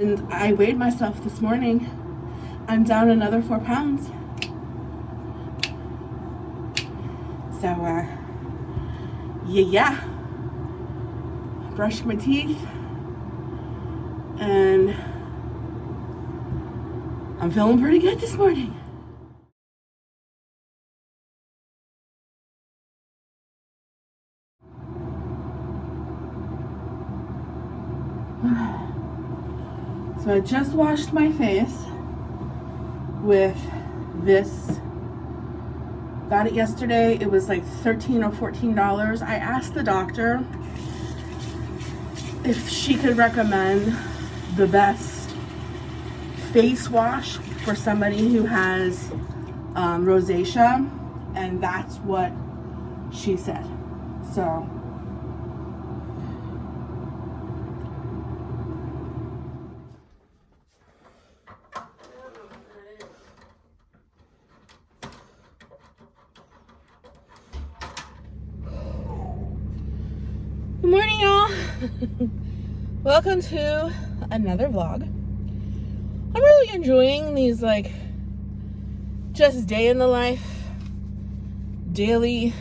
And I weighed myself this morning. I'm down another 4 pounds. So, yeah. Brushed my teeth. And I'm feeling pretty good this morning. So I just washed my face with this. Got it yesterday. It was like $13 or $14. I asked the doctor if she could recommend the best face wash for somebody who has rosacea, and that's what she said. So good morning, y'all. Welcome to another vlog. I'm really enjoying these like just day in the life daily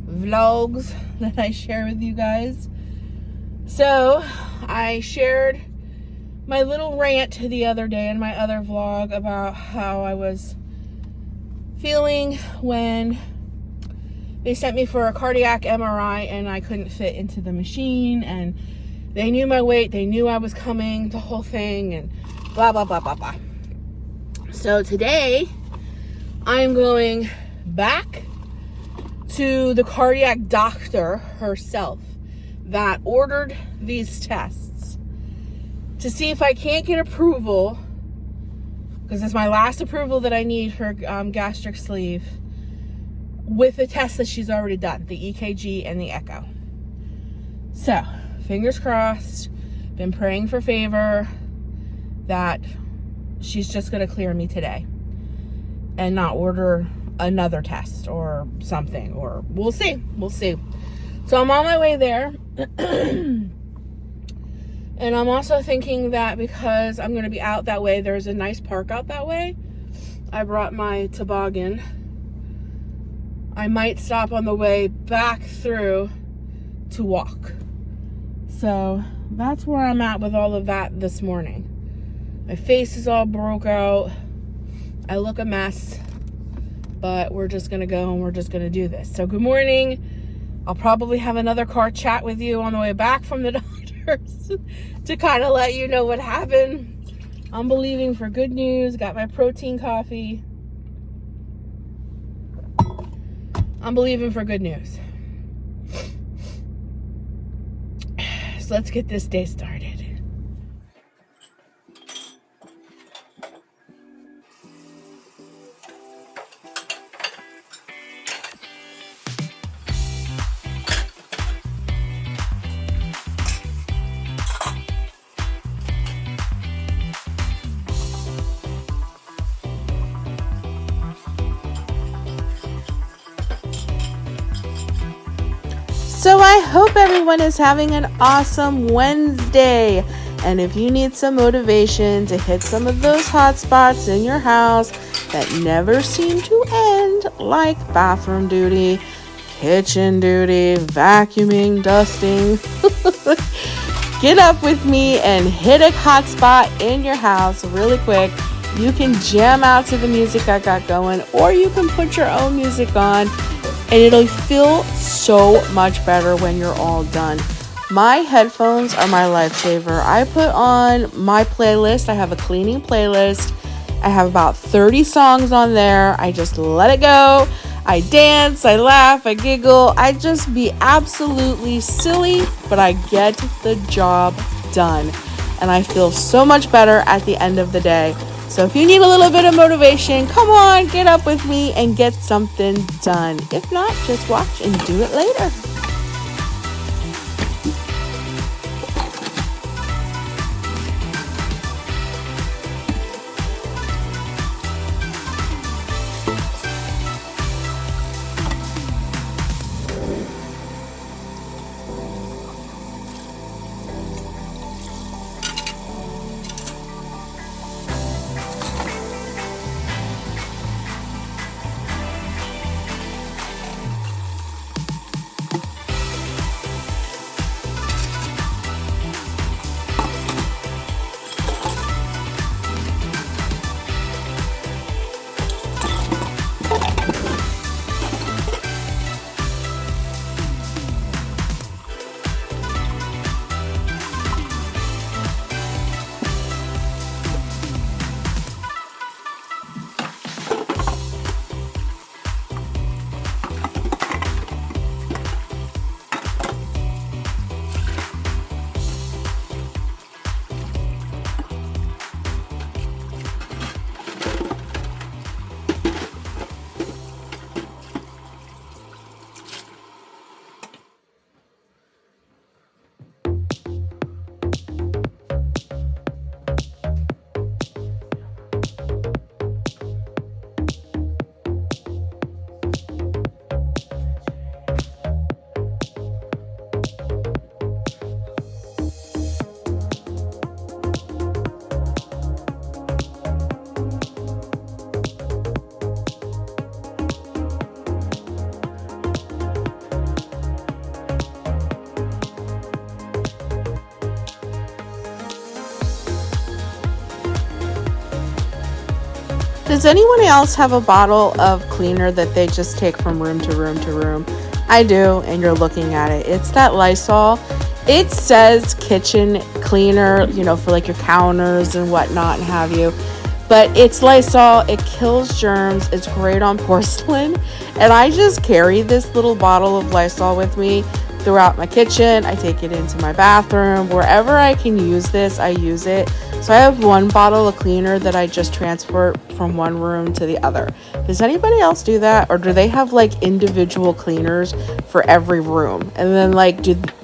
vlogs that I share with you guys. So I shared my little rant the other day in my other vlog about how I was feeling when they sent me for a cardiac MRI and I couldn't fit into the machine, and they knew my weight, they knew I was coming, the whole thing, and blah, blah, blah, blah, blah. So today, I'm going back to the cardiac doctor herself that ordered these tests to see if I can't get approval, because it's my last approval that I need for gastric sleeve, with the tests that she's already done, the EKG and the echo. So, fingers crossed, been praying for favor that she's just going to clear me today and not order another test or something, or we'll see. So I'm on my way there. And I'm also thinking that because I'm going to be out that way, there's a nice park out that way. I brought my toboggan. I might stop on the way back through to walk. So that's where I'm at with all of that this morning. My face is all broke out. I look a mess, but we're just gonna go and we're just gonna do this. So good morning. I'll probably have another car chat with you on the way back from the doctors to kind of let you know what happened. I'm believing for good news. Got my protein coffee. I'm believing for good news. So let's get this day started. So I hope everyone is having an awesome Wednesday. And if you need some motivation to hit some of those hot spots in your house that never seem to end, like bathroom duty, kitchen duty, vacuuming, dusting, get up with me and hit a hot spot in your house really quick. You can jam out to the music I got going, or you can put your own music on, and it'll feel so much better when you're all done. My headphones are my lifesaver. I put on my playlist. I have a cleaning playlist. I have about 30 songs on there. I just let it go. I dance, I laugh, I giggle. I just be absolutely silly, but I get the job done. And I feel so much better at the end of the day. So if you need a little bit of motivation, come on, get up with me and get something done. If not, just watch and do it later. Does anyone else have a bottle of cleaner that they just take from room to room to room? I do, and you're looking at it. It's that Lysol. It says kitchen cleaner, for like your counters and whatnot and have you. But it's Lysol. It kills germs. It's great on porcelain. And I just carry this little bottle of Lysol with me throughout my kitchen. I take it into my bathroom. Wherever I can use this, I use it. So I have one bottle of cleaner that I just transfer from one room to the other. Does anybody else do that? Or do they have like individual cleaners for every room? And then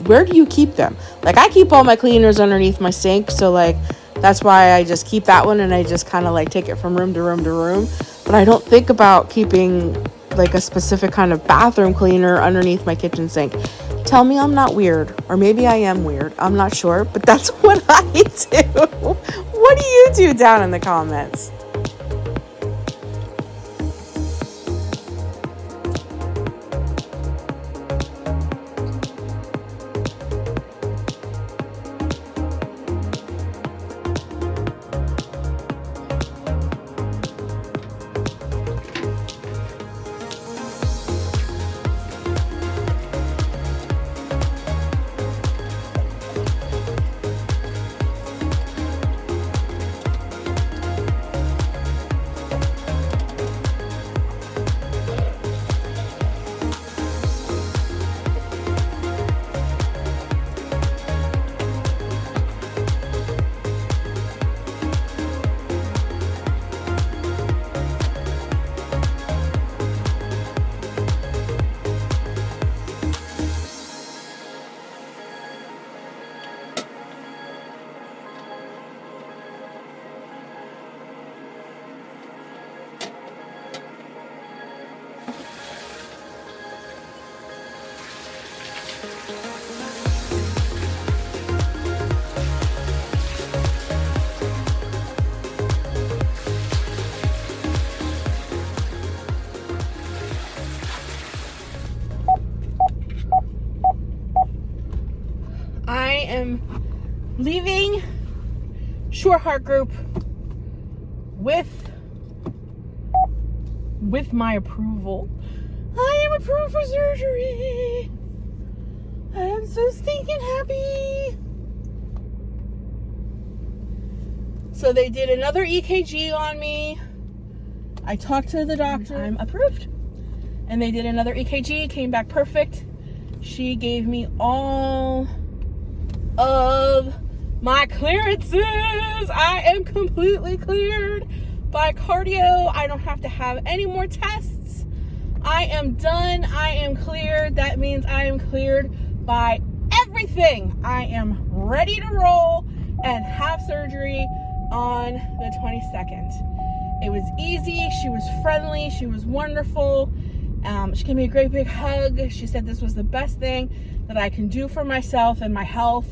where do you keep them? Like I keep all my cleaners underneath my sink. So like that's why I just keep that one and I just kind of like take it from room to room to room. But I don't think about keeping like a specific kind of bathroom cleaner underneath my kitchen sink. Tell me I'm not weird, or maybe I am weird. I'm not sure, but that's what I do. What do you do down in the comments? I am leaving Short Heart Group with my approval. I am approved for surgery. I am so stinking happy. So they did another EKG on me. I talked to the doctor. I'm approved. And they did another EKG, came back perfect. She gave me all of my clearances. I am completely cleared by cardio. I don't have to have any more tests. I am done. I am cleared. That means I am cleared by everything. I am ready to roll and have surgery on the 22nd. It was easy. She was friendly. She was wonderful. She gave me a great big hug. She said this was the best thing that I can do for myself and my health,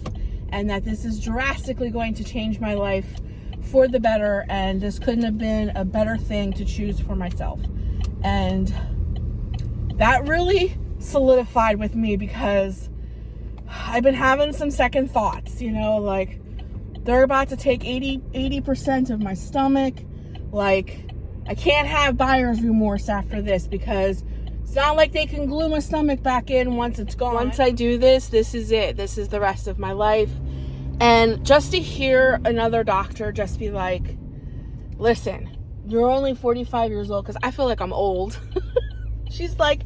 and that this is drastically going to change my life for the better, and this couldn't have been a better thing to choose for myself. And that really solidified with me, because I've been having some second thoughts, like they're about to take 80% of my stomach. Like I can't have buyer's remorse after this, because it's not like they can glue my stomach back in once it's gone. Once I do this, this is it. This is the rest of my life. And just to hear another doctor just be like, listen, you're only 45 years old, because I feel like I'm old. She's like,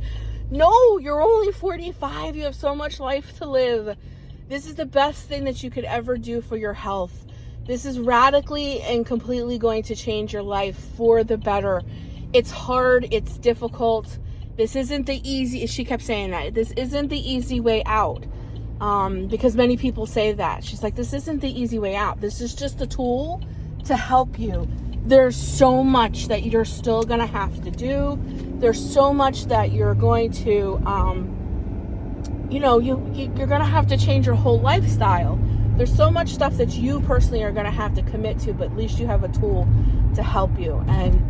no, you're only 45. You have so much life to live. This is the best thing that you could ever do for your health. This is radically and completely going to change your life for the better. It's hard. It's difficult. This isn't the easy, she kept saying that, this isn't the easy way out. Because many people say that. She's like, this isn't the easy way out. This is just a tool to help you. There's so much that you're still going to have to do. There's so much that you're going to, you're going to have to change your whole lifestyle. There's so much stuff that you personally are going to have to commit to, but at least you have a tool to help you. And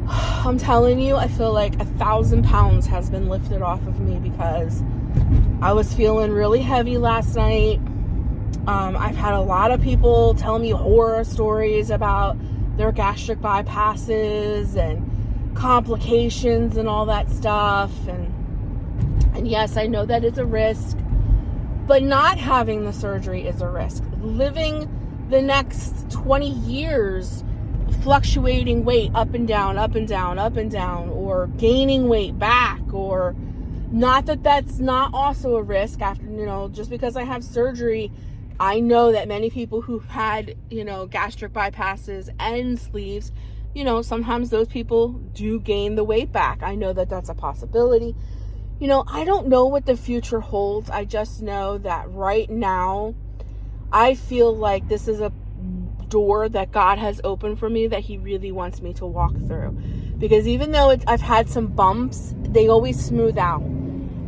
I'm telling you, I feel like 1,000 pounds has been lifted off of me, because I was feeling really heavy last night. I've had a lot of people tell me horror stories about their gastric bypasses and complications and all that stuff. And yes, I know that it's a risk, but not having the surgery is a risk. Living the next 20 years fluctuating weight up and down, up and down, up and down, or gaining weight back, or not that that's not also a risk after, just because I have surgery. I know that many people who've had, gastric bypasses and sleeves, sometimes those people do gain the weight back. I know that that's a possibility. I don't know what the future holds. I just know that right now, I feel like this is a door that God has opened for me that he really wants me to walk through. Because even though I've had some bumps, they always smooth out.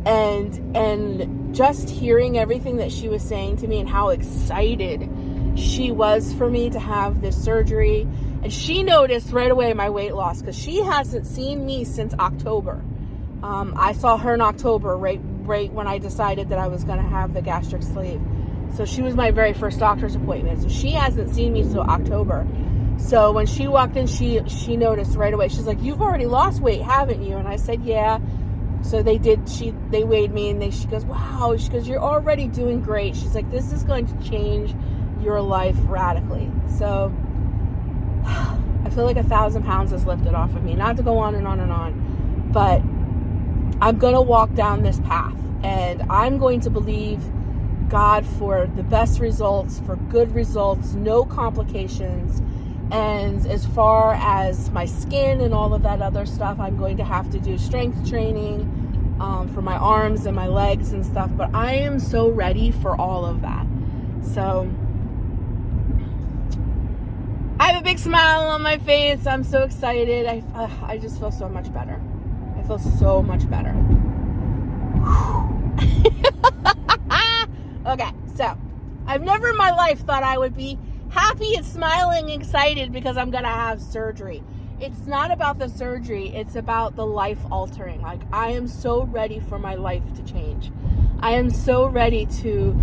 And just hearing everything that she was saying to me and how excited she was for me to have this surgery. And she noticed right away my weight loss because she hasn't seen me since October. I saw her in October, right when I decided that I was going to have the gastric sleeve. So she was my very first doctor's appointment. So she hasn't seen me till October. So when she walked in, she noticed right away. She's like, "You've already lost weight, haven't you?" And I said, "Yeah." So they did. They weighed me, and she goes, "Wow." She goes, "You're already doing great." She's like, "This is going to change your life radically." So I feel like 1,000 pounds is lifted off of me. Not to go on and on and on, but I'm going to walk down this path, and I'm going to believe God for the best results, for good results, no complications. And as far as my skin and all of that other stuff, I'm going to have to do strength training for my arms and my legs and stuff. But I am so ready for all of that. So I have a big smile on my face. I'm so excited. I just feel so much better. I feel so much better. Okay, so I've never in my life thought I would be happy and smiling and excited because I'm going to have surgery. It's not about the surgery. It's about the life altering. Like, I am so ready for my life to change. I am so ready to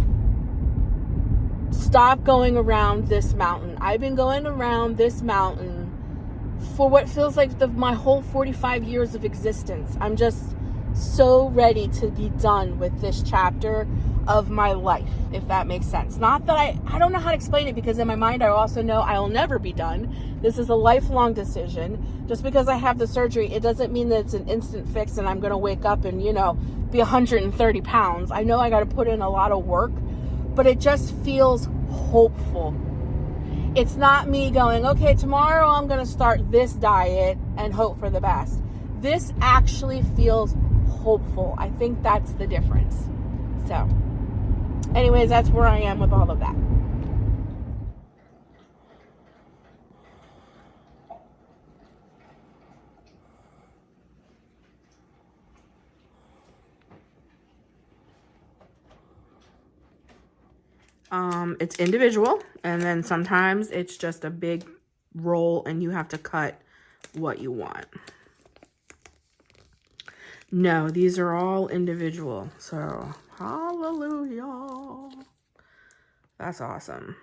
stop going around this mountain. I've been going around this mountain for what feels like my whole 45 years of existence. I'm just so ready to be done with this chapter of my life, if that makes sense. Not that I don't know how to explain it, because in my mind I also know I'll never be done. This is a lifelong decision. Just because I have the surgery, it doesn't mean that it's an instant fix and I'm going to wake up and, be 130 pounds. I know I got to put in a lot of work, but it just feels hopeful. It's not me going, okay, tomorrow I'm going to start this diet and hope for the best. This actually feels hopeful. I think that's the difference. So anyways, that's where I am with all of that. It's individual, and then sometimes it's just a big roll and you have to cut what you want. No, these are all individual. So, hallelujah. That's awesome.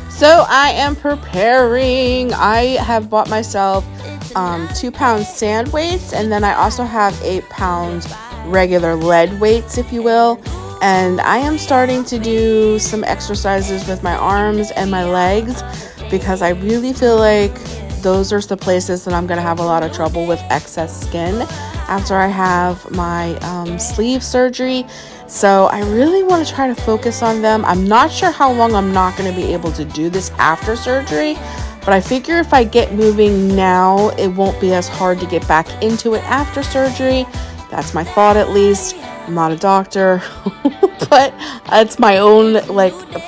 So I am preparing. I have bought myself 2-pound sand weights, and then I also have 8-pound regular lead weights, if you will. And I am starting to do some exercises with my arms and my legs, because I really feel like those are the places that I'm going to have a lot of trouble with excess skin after I have my sleeve surgery. So I really want to try to focus on them. I'm not sure how long I'm not going to be able to do this after surgery, but I figure if I get moving now, it won't be as hard to get back into it after surgery. That's my thought, at least. I'm not a doctor, but it's my own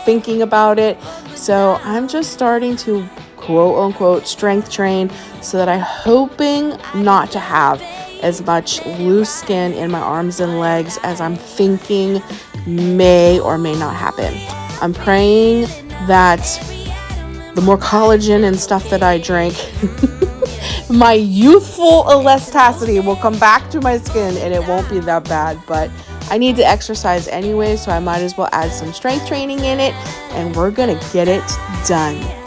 thinking about it. So I'm just starting to quote unquote strength train so that I'm hoping not to have as much loose skin in my arms and legs as I'm thinking may or may not happen. I'm praying that the more collagen and stuff that I drink my youthful elasticity will come back to my skin and it won't be that bad. But I need to exercise anyway, so I might as well add some strength training in it, and we're gonna get it done.